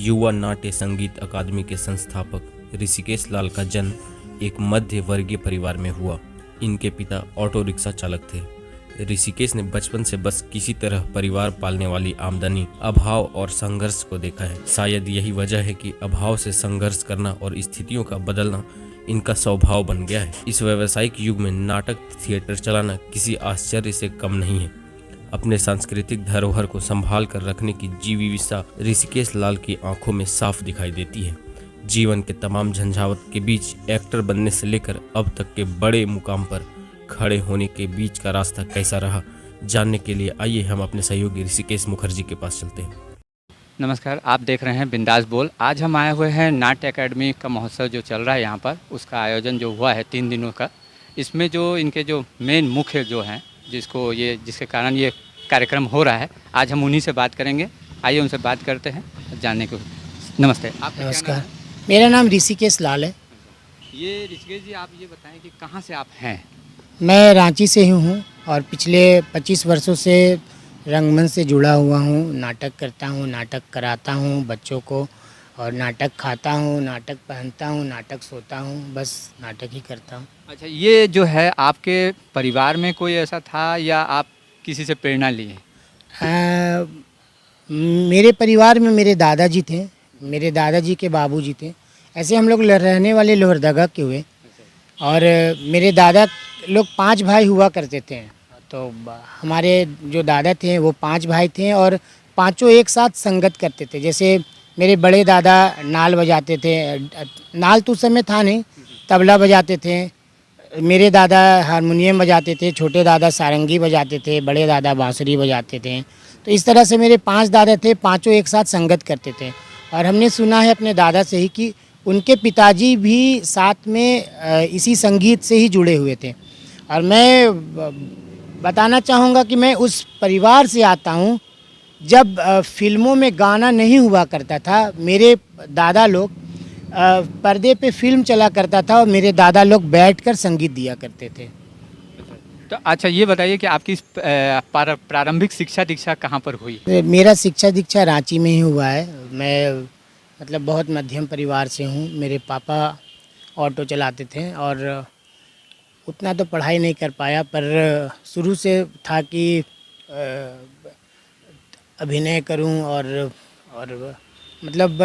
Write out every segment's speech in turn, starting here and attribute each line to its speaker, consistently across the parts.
Speaker 1: युवा नाट्य संगीत अकादमी के संस्थापक ऋषिकेश लाल का जन्म एक मध्य वर्गीय परिवार में हुआ। इनके पिता ऑटो रिक्शा चालक थे। ऋषिकेश ने बचपन से बस किसी तरह परिवार पालने वाली आमदनी, अभाव और संघर्ष को देखा है। शायद यही वजह है कि अभाव से संघर्ष करना और स्थितियों का बदलना इनका स्वभाव बन गया है। इस व्यावसायिक युग में नाटक थिएटर चलाना किसी आश्चर्य से कम नहीं है। अपने सांस्कृतिक धरोहर को संभाल कर रखने की जीविका ऋषिकेश लाल की आंखों में साफ दिखाई देती है। जीवन के तमाम झंझावत के बीच एक्टर बनने से लेकर अब तक के बड़े मुकाम पर खड़े होने के बीच का रास्ता कैसा रहा, जानने के लिए आइए हम अपने सहयोगी ऋषिकेश मुखर्जी के पास चलते हैं।
Speaker 2: नमस्कार, आप देख रहे हैं बिंदास बोल। आज हम आए हुए हैं नाट्य अकेडमी का महोत्सव जो चल रहा है यहाँ पर, उसका आयोजन जो हुआ है 3 दिनों का। इसमें जो इनके जो मेन मुख्य जो हैं, जिसके कारण ये कार्यक्रम हो रहा है, आज हम उन्हीं से बात करेंगे। आइए उनसे बात करते हैं जानने को। नमस्ते।
Speaker 3: नमस्कार, मेरा नाम ऋषिकेश लाल है।
Speaker 2: ये ऋषिकेश जी, आप ये बताएं कि कहाँ से आप हैं?
Speaker 3: मैं रांची से ही हूँ और पिछले 25 वर्षों से रंगमंच से जुड़ा हुआ हूँ। नाटक करता हूँ, नाटक कराता हूँ बच्चों को, और नाटक खाता हूँ, नाटक पहनता हूँ, नाटक सोता हूँ, बस नाटक ही करता हूँ।
Speaker 2: अच्छा, ये जो है आपके परिवार में कोई ऐसा था या आप किसी से प्रेरणा लिए?
Speaker 3: मेरे परिवार में मेरे दादाजी थे, मेरे दादाजी के बाबूजी थे। ऐसे हम लोग रहने वाले लोहरदगा के हुए, और मेरे दादा लोग 5 भाई हुआ करते थे। तो हमारे जो दादा थे वो 5 भाई थे और पांचों एक साथ संगत करते थे। जैसे मेरे बड़े दादा नाल बजाते थे, नाल तो उस समय था नहीं, तबला बजाते थे। मेरे दादा हारमोनियम बजाते थे, छोटे दादा सारंगी बजाते थे, बड़े दादा बांसुरी बजाते थे। तो इस तरह से मेरे 5 दादा थे, पांचों एक साथ संगत करते थे। और हमने सुना है अपने दादा से ही कि उनके पिताजी भी साथ में इसी संगीत से ही जुड़े हुए थे। और मैं बताना चाहूँगा कि मैं उस परिवार से आता हूँ जब फिल्मों में गाना नहीं हुआ करता था। मेरे दादा लोग पर्दे पे फिल्म चला करता था और मेरे दादा लोग बैठकर संगीत दिया करते थे।
Speaker 2: तो अच्छा, ये बताइए कि आपकी प्रारंभिक शिक्षा दीक्षा कहाँ पर हुई?
Speaker 3: मेरा शिक्षा दीक्षा रांची में ही हुआ है। मैं मतलब बहुत मध्यम परिवार से हूँ। मेरे पापा ऑटो चलाते थे और उतना तो पढ़ाई नहीं कर पाया, पर शुरू से था कि अभिनय करूं। और मतलब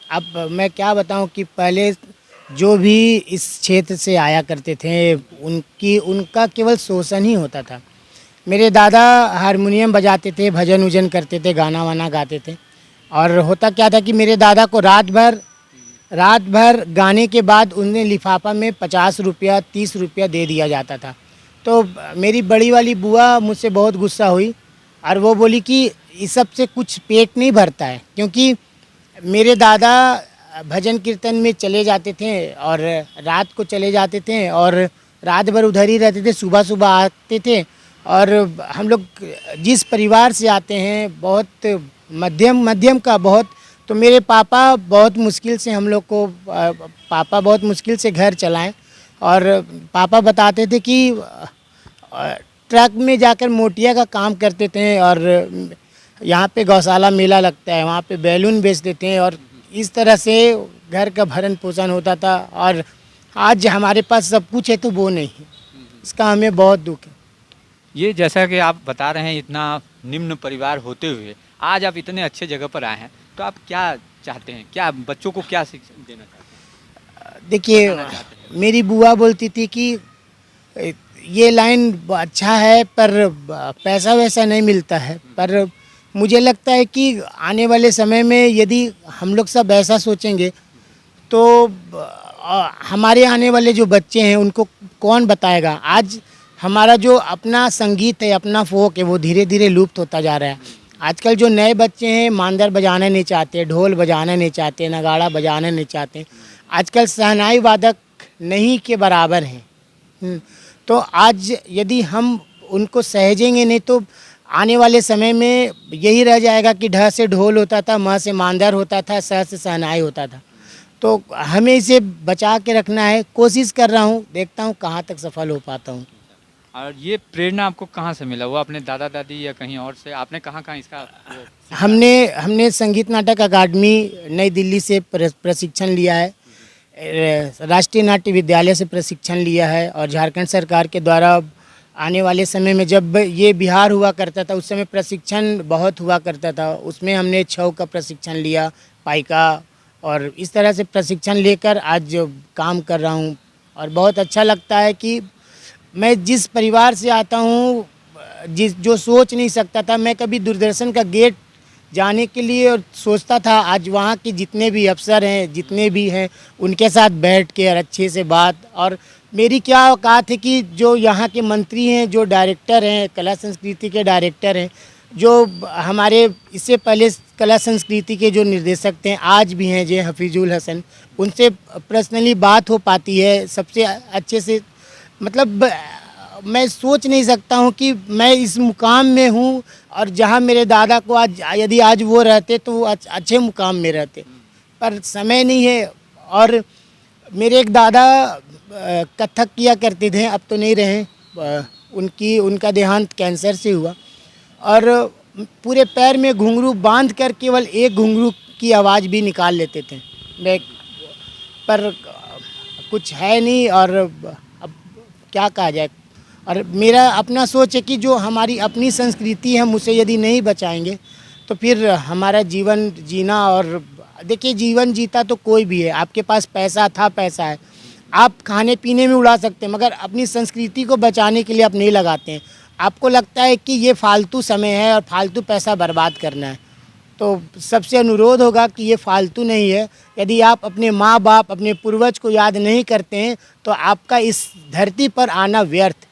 Speaker 3: अब मैं क्या बताऊं कि पहले जो भी इस क्षेत्र से आया करते थे उनका केवल शोषण ही होता था। मेरे दादा हारमोनियम बजाते थे, भजन उजन करते थे, गाना वाना गाते थे। और होता क्या था कि मेरे दादा को रात भर गाने के बाद उन्हें लिफाफा में 50 रुपया 30 रुपया दे दिया जाता था। तो मेरी बड़ी वाली बुआ मुझसे बहुत गुस्सा हुई और वो बोली कि इस सब से कुछ पेट नहीं भरता है, क्योंकि मेरे दादा भजन कीर्तन में चले जाते थे और रात को चले जाते थे और रात भर उधर ही रहते थे, सुबह सुबह आते थे। और हम लोग जिस परिवार से आते हैं बहुत मध्यम का बहुत, तो मेरे पापा बहुत मुश्किल से हम लोग को बहुत मुश्किल से घर चलाएं। और पापा बताते थे कि ट्रक में जाकर मोटिया का काम करते थे और यहाँ पे गौशाला मेला लगता है, वहाँ पे बैलून बेच देते हैं, और इस तरह से घर का भरण पोषण होता था। और आज हमारे पास सब कुछ है तो वो नहीं है, इसका हमें बहुत दुख है।
Speaker 2: ये जैसा कि आप बता रहे हैं, इतना निम्न परिवार होते हुए आज आप इतने अच्छे जगह पर आए हैं, तो आप क्या चाहते हैं? क्या बच्चों को क्या शिक्षा देना चाहते हैं?
Speaker 3: देखिए, मेरी बुआ बोलती थी कि ये लाइन अच्छा है पर पैसा वैसा नहीं मिलता है। पर मुझे लगता है कि आने वाले समय में यदि हम लोग सब ऐसा सोचेंगे तो हमारे आने वाले जो बच्चे हैं उनको कौन बताएगा। आज हमारा जो अपना संगीत है, अपना फोक है, वो धीरे धीरे लुप्त होता जा रहा है। आजकल जो नए बच्चे हैं मांदर बजाना नहीं चाहते, ढोल बजाना नहीं चाहते, नगाड़ा बजाना नहीं चाहते। आजकल शहनाई वादक नहीं के बराबर हैं। तो आज यदि हम उनको सहेजेंगे नहीं तो आने वाले समय में यही रह जाएगा कि ढ से ढोल होता था, म से मांदर होता था, स से शहनाई होता था। तो हमें इसे बचा के रखना है। कोशिश कर रहा हूँ, देखता हूँ कहाँ तक सफल हो पाता हूँ।
Speaker 2: और ये प्रेरणा आपको कहाँ से मिला? वो अपने दादा दादी या कहीं और से? आपने कहाँ कहाँ इसका वो
Speaker 3: हमने हमने संगीत नाटक अकादमी नई दिल्ली से प्रशिक्षण लिया है, राष्ट्रीय नाट्य विद्यालय से प्रशिक्षण लिया है, और झारखंड सरकार के द्वारा आने वाले समय में जब ये बिहार हुआ करता था उस समय प्रशिक्षण बहुत हुआ करता था, उसमें हमने छऊ का प्रशिक्षण लिया, पाइका, और इस तरह से प्रशिक्षण लेकर आज काम कर रहा हूँ। और बहुत अच्छा लगता है कि मैं जिस परिवार से आता हूँ, जो सोच नहीं सकता था, मैं कभी दूरदर्शन का गेट जाने के लिए और सोचता था, आज वहाँ के जितने भी अफसर हैं, जितने भी हैं, उनके साथ बैठ के और अच्छे से बात, और मेरी क्या औकात है कि जो यहाँ के मंत्री हैं, जो डायरेक्टर हैं, कला संस्कृति के डायरेक्टर हैं, जो हमारे इससे पहले कला संस्कृति के जो निर्देशक थे, आज भी हैं, जो हफीजुल हसन, उनसे पर्सनली बात हो पाती है सबसे अच्छे से। मतलब मैं सोच नहीं सकता हूँ कि मैं इस मुकाम में हूँ, और जहाँ मेरे दादा को आज, यदि आज वो रहते तो वो अच्छे मुकाम में रहते, पर समय नहीं है। और मेरे एक दादा कथक किया करते थे, अब तो नहीं रहे, उनका देहांत कैंसर से हुआ, और पूरे पैर में घुंघरू बांध कर केवल एक घुंघरू की आवाज़ भी निकाल लेते थे। मैं पर कुछ है नहीं, और अब क्या कहा जाए। और मेरा अपना सोच है कि जो हमारी अपनी संस्कृति है, हम उसे यदि नहीं बचाएंगे तो फिर हमारा जीवन जीना, और देखिए जीवन जीता तो कोई भी है, आपके पास पैसा था, पैसा है, आप खाने पीने में उड़ा सकते हैं, मगर अपनी संस्कृति को बचाने के लिए आप नहीं लगाते हैं। आपको लगता है कि ये फालतू समय है और फालतू पैसा बर्बाद करना है, तो सबसे अनुरोध होगा कि ये फालतू नहीं है। यदि आप अपने माँ बाप, अपने पूर्वज को याद नहीं करते हैं तो आपका इस धरती पर आना व्यर्थ।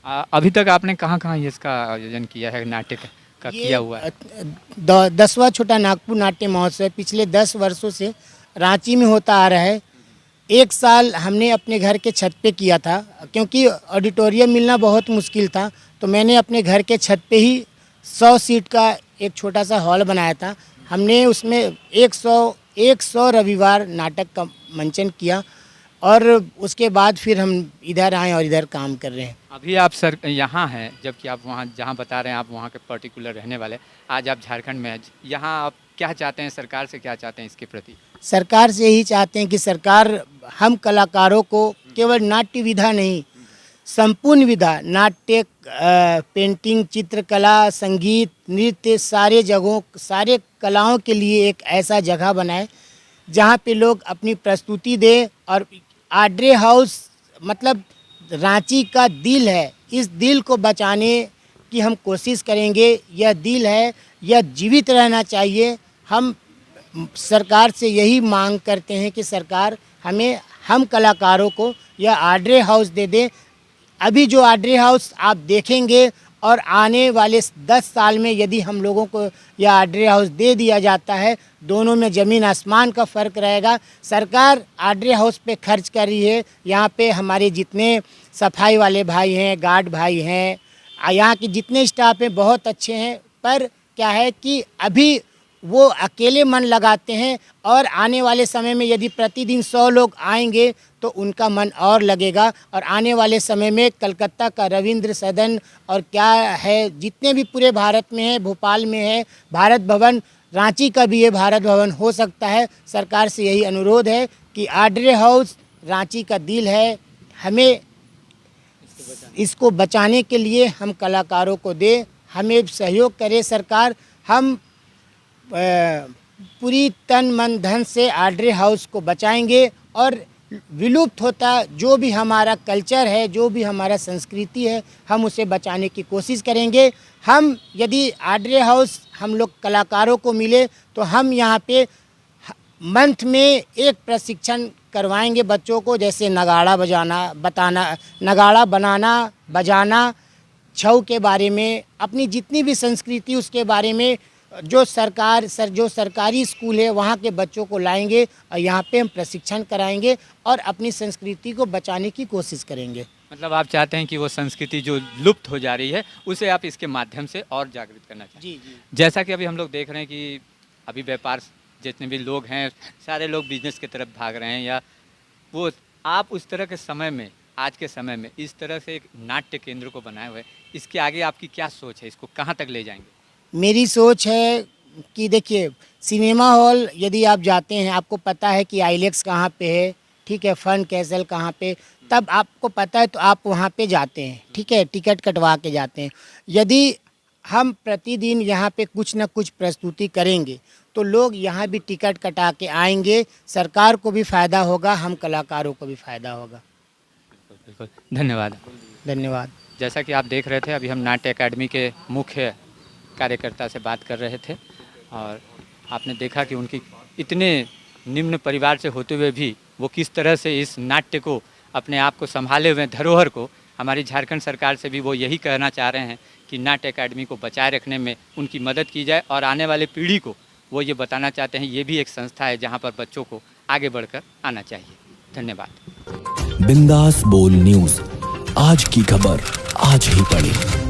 Speaker 2: अभी तक आपने कहाँ कहाँ इसका आयोजन किया है, नाटक का किया हुआ है?
Speaker 3: 10वां छोटा नागपुर नाट्य महोत्सव पिछले 10 वर्षों से रांची में होता आ रहा है। एक साल हमने अपने घर के छत पे किया था, क्योंकि ऑडिटोरियम मिलना बहुत मुश्किल था, तो मैंने अपने घर के छत पे ही 100 सीट का एक छोटा सा हॉल बनाया था। हमने उसमें 100 रविवार नाटक का मंचन किया, और उसके बाद फिर हम इधर आए और इधर काम कर रहे हैं।
Speaker 2: अभी आप सर यहाँ हैं, जबकि आप वहाँ जहाँ बता रहे हैं आप वहाँ के पर्टिकुलर रहने वाले, आज आप झारखंड में हैं, यहाँ आप क्या चाहते हैं, सरकार से क्या चाहते हैं इसके प्रति?
Speaker 3: सरकार से यही चाहते हैं कि सरकार हम कलाकारों को केवल नाट्य विधा नहीं, संपूर्ण विधा, नाट्य, पेंटिंग, चित्रकला, संगीत, नृत्य, सारे जगहों, सारे कलाओं के लिए एक ऐसा जगह बनाए जहाँ पे लोग अपनी प्रस्तुति दें। और आड्रे हाउस मतलब रांची का दिल है, इस दिल को बचाने की हम कोशिश करेंगे। यह दिल है, यह जीवित रहना चाहिए। हम सरकार से यही मांग करते हैं कि सरकार हम कलाकारों को यह आड्रे हाउस दे दे। अभी जो आड्रे हाउस आप देखेंगे, और आने वाले 10 साल में यदि हम लोगों को यह आड्रे हाउस दे दिया जाता है, दोनों में ज़मीन आसमान का फ़र्क रहेगा। सरकार आड्रे हाउस पे खर्च कर रही है। यहाँ पे हमारे जितने सफाई वाले भाई हैं, गार्ड भाई हैं, यहाँ के जितने स्टाफ हैं बहुत अच्छे हैं, पर क्या है कि अभी वो अकेले मन लगाते हैं, और आने वाले समय में यदि प्रतिदिन 100 लोग आएंगे तो उनका मन और लगेगा। और आने वाले समय में कलकत्ता का रविंद्र सदन, और क्या है, जितने भी पूरे भारत में है, भोपाल में है भारत भवन, रांची का भी ये भारत भवन हो सकता है। सरकार से यही अनुरोध है कि आड्रे हाउस रांची का दिल है, हमें इसको बचाने के लिए हम कलाकारों को दे, हमें सहयोग करे सरकार। हम पूरी तन मन धन से आड्रे हाउस को बचाएंगे, और विलुप्त होता जो भी हमारा कल्चर है, जो भी हमारा संस्कृति है, हम उसे बचाने की कोशिश करेंगे। हम यदि आड्रे हाउस हम लोग कलाकारों को मिले तो हम यहाँ पे मंथ में एक प्रशिक्षण करवाएंगे बच्चों को, जैसे नगाड़ा बनाना, बजाना, छऊ के बारे में, अपनी जितनी भी संस्कृति उसके बारे में, जो सरकारी स्कूल है वहाँ के बच्चों को लाएंगे और यहाँ पे हम प्रशिक्षण कराएंगे और अपनी संस्कृति को बचाने की कोशिश करेंगे।
Speaker 2: मतलब आप चाहते हैं कि वो संस्कृति जो लुप्त हो जा रही है उसे आप इसके माध्यम से और जागृत करना चाहते हैं।
Speaker 3: जी।
Speaker 2: जैसा कि अभी हम लोग देख रहे हैं कि अभी व्यापार जितने भी लोग हैं सारे लोग बिजनेस की तरफ भाग रहे हैं, या वो आप उस तरह के समय में आज के समय में इस तरह से एक नाट्य केंद्र को बनाए हुए, इसके आगे आपकी क्या सोच है, इसको कहाँ तक ले जाएंगे?
Speaker 3: मेरी सोच है कि देखिए, सिनेमा हॉल यदि आप जाते हैं, आपको पता है कि आईलेक्स कहाँ पे है, ठीक है, फन कैसल कहाँ पे, तब आपको पता है तो आप वहाँ पे जाते हैं, ठीक है, टिकट कटवा के जाते हैं। यदि हम प्रतिदिन यहाँ पे कुछ न कुछ प्रस्तुति करेंगे तो लोग यहाँ भी टिकट कटा के आएंगे, सरकार को भी फ़ायदा होगा, हम कलाकारों को भी फ़ायदा होगा।
Speaker 2: बिल्कुल, धन्यवाद।
Speaker 3: धन्यवाद।
Speaker 2: जैसा कि आप देख रहे थे, अभी हम नाट्य अकादमी के मुख्य कार्यकर्ता से बात कर रहे थे और आपने देखा कि उनकी इतने निम्न परिवार से होते हुए भी वो किस तरह से इस नाट्य को, अपने आप को संभाले हुए धरोहर को, हमारी झारखंड सरकार से भी वो यही कहना चाह रहे हैं कि नाट्य अकादमी को बचाए रखने में उनकी मदद की जाए और आने वाले पीढ़ी को वो ये बताना चाहते हैं ये भी एक संस्था है जहाँ पर बच्चों को आगे बढ़कर आना चाहिए। धन्यवाद।
Speaker 4: बिंदास बोल न्यूज, आज की खबर आज ही पढ़ें।